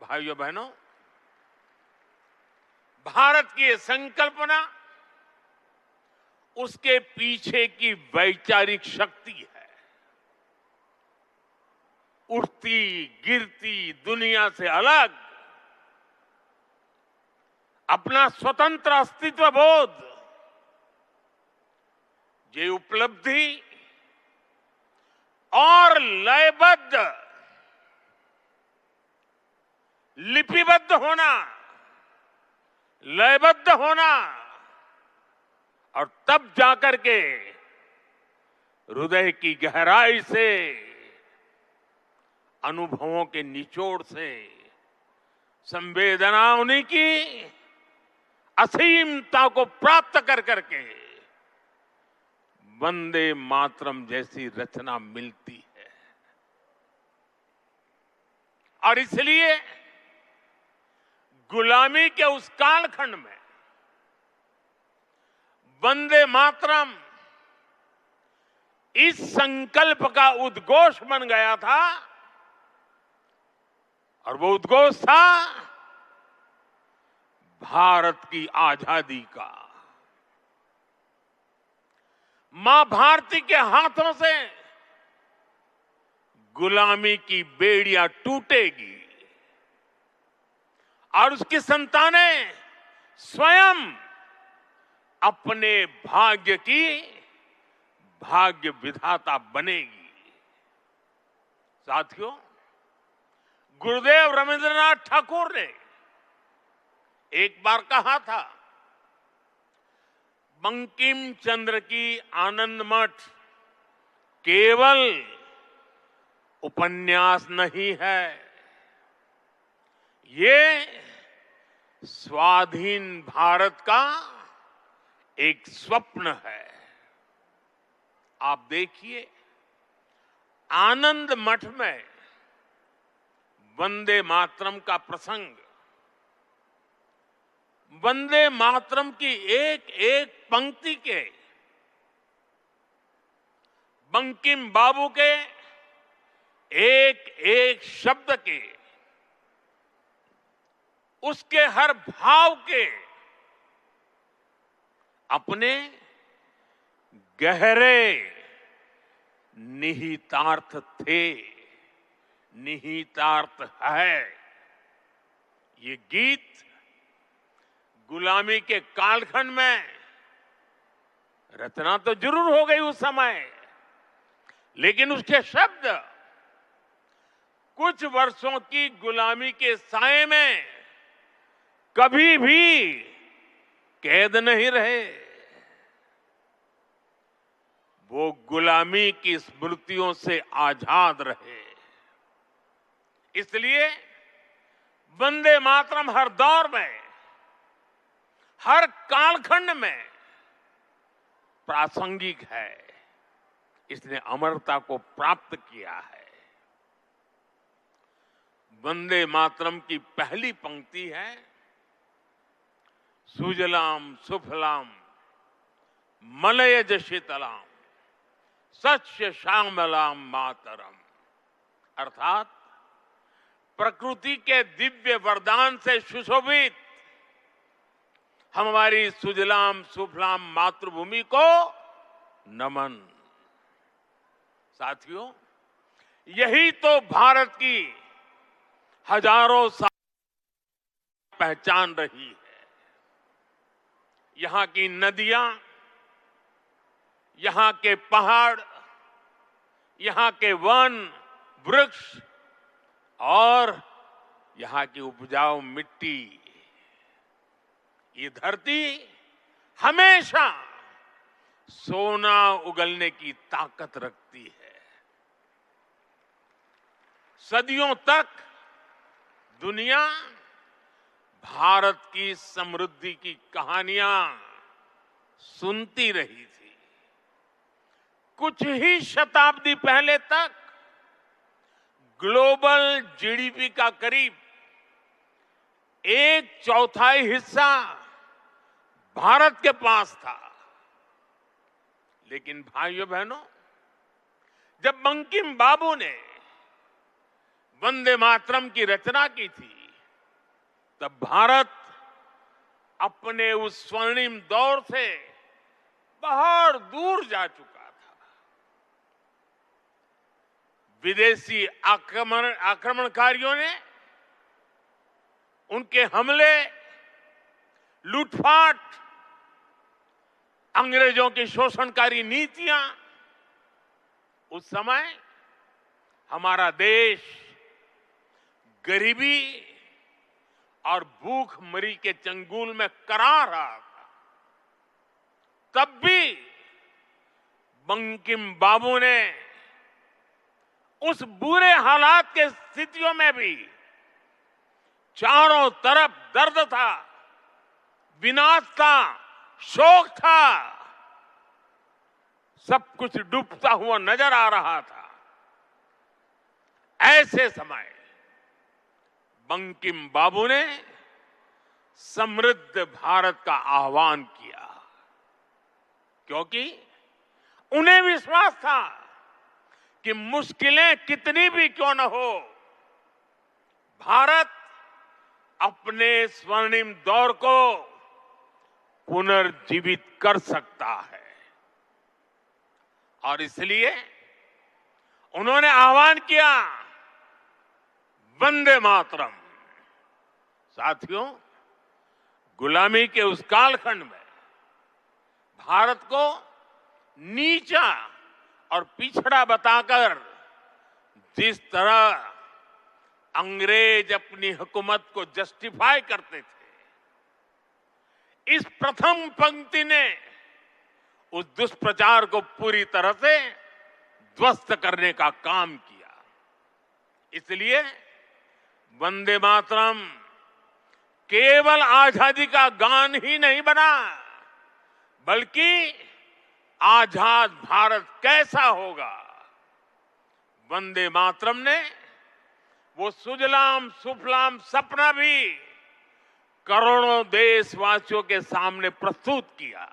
भाइयों बहनों, भारत की ये संकल्पना उसके पीछे की वैचारिक शक्ति है। उठती गिरती दुनिया से अलग अपना स्वतंत्र अस्तित्व बोध, ये उपलब्धि और लिपिबद्ध होना, लयबद्ध होना और तब जाकर के हृदय की गहराई से, अनुभवों के निचोड़ से, संवेदनाओं की असीमता को प्राप्त कर करके वंदे मातरम जैसी रचना मिलती है। और इसलिए गुलामी के उस कालखंड में वंदे मातरम इस संकल्प का उद्घोष बन गया था, और वो उद्घोष था भारत की आजादी का। मां भारती के हाथों से गुलामी की बेड़ियां टूटेगी और उसकी संतानें स्वयं अपने भाग्य की भाग्य विधाता बनेगी। साथियों, गुरुदेव रविंद्रनाथ ठाकुर ने एक बार कहा था, बंकिम चंद्र की आनंद मठ केवल उपन्यास नहीं है, ये स्वाधीन भारत का एक स्वप्न है। आप देखिए, आनंद मठ में वंदे मातरम का प्रसंग, वंदे मातरम की एक एक पंक्ति के, बंकिम बाबू के एक एक शब्द के, उसके हर भाव के अपने गहरे निहितार्थ थे, निहितार्थ है। ये गीत गुलामी के कालखंड में रचना तो जरूर हो गई उस समय, लेकिन उसके शब्द कुछ वर्षों की गुलामी के साए में कभी भी कैद नहीं रहे। वो गुलामी की स्मृतियों से आजाद रहे। इसलिए वंदे मातरम हर दौर में, हर कालखंड में प्रासंगिक है। इसने अमरता को प्राप्त किया है। वंदे मातरम की पहली पंक्ति है, सुजलाम सुफलाम मलयज शीतलाम सस्य श्यामलाम मातरम। अर्थात प्रकृति के दिव्य वरदान से सुशोभित हमारी सुजलाम सुफलाम मातृभूमि को नमन। साथियों, यही तो भारत की हजारों साल पहचान रही है। यहां की नदियां, यहां के पहाड़, यहां के वन वृक्ष और यहां की उपजाऊ मिट्टी, ये धरती हमेशा सोना उगलने की ताकत रखती है। सदियों तक दुनिया भारत की समृद्धि की कहानियां सुनती रही थी। कुछ ही शताब्दी पहले तक ग्लोबल जीडीपी का करीब 1/4 हिस्सा भारत के पास था। लेकिन भाइयों बहनों, जब बंकिम बाबू ने वंदे मातरम की रचना की थी, तब भारत अपने उस स्वर्णिम दौर से बहुत दूर जा चुका था। विदेशी आक्रमणकारियों ने उनके हमले, लूटपाट, अंग्रेजों की शोषणकारी नीतियां, उस समय हमारा देश गरीबी और भूखमरी के चंगुल में करा रहा था। तब भी बंकिम बाबू ने उस बुरे हालात के स्थितियों में भी चारों तरफ दर्द था, विनाश था, शोक था, सब कुछ डूबता हुआ नजर आ रहा था। ऐसे समय बंकिम बाबू ने समृद्ध भारत का आह्वान किया, क्योंकि उन्हें विश्वास था कि मुश्किलें कितनी भी क्यों न हो, भारत अपने स्वर्णिम दौर को पुनर्जीवित कर सकता है। और इसलिए उन्होंने आह्वान किया, वंदे मातरम। साथियों, गुलामी के उस कालखंड में भारत को नीचा और पिछड़ा बताकर जिस तरह अंग्रेज अपनी हुकूमत को जस्टिफाई करते थे, इस प्रथम पंक्ति ने उस दुष्प्रचार को पूरी तरह से ध्वस्त करने का काम किया। इसलिए वंदे मातरम केवल आजादी का गान ही नहीं बना, बल्कि आजाद भारत कैसा होगा, वंदे मातरम ने वो सुजलाम सुफलाम सपना भी करोड़ों देशवासियों के सामने प्रस्तुत किया।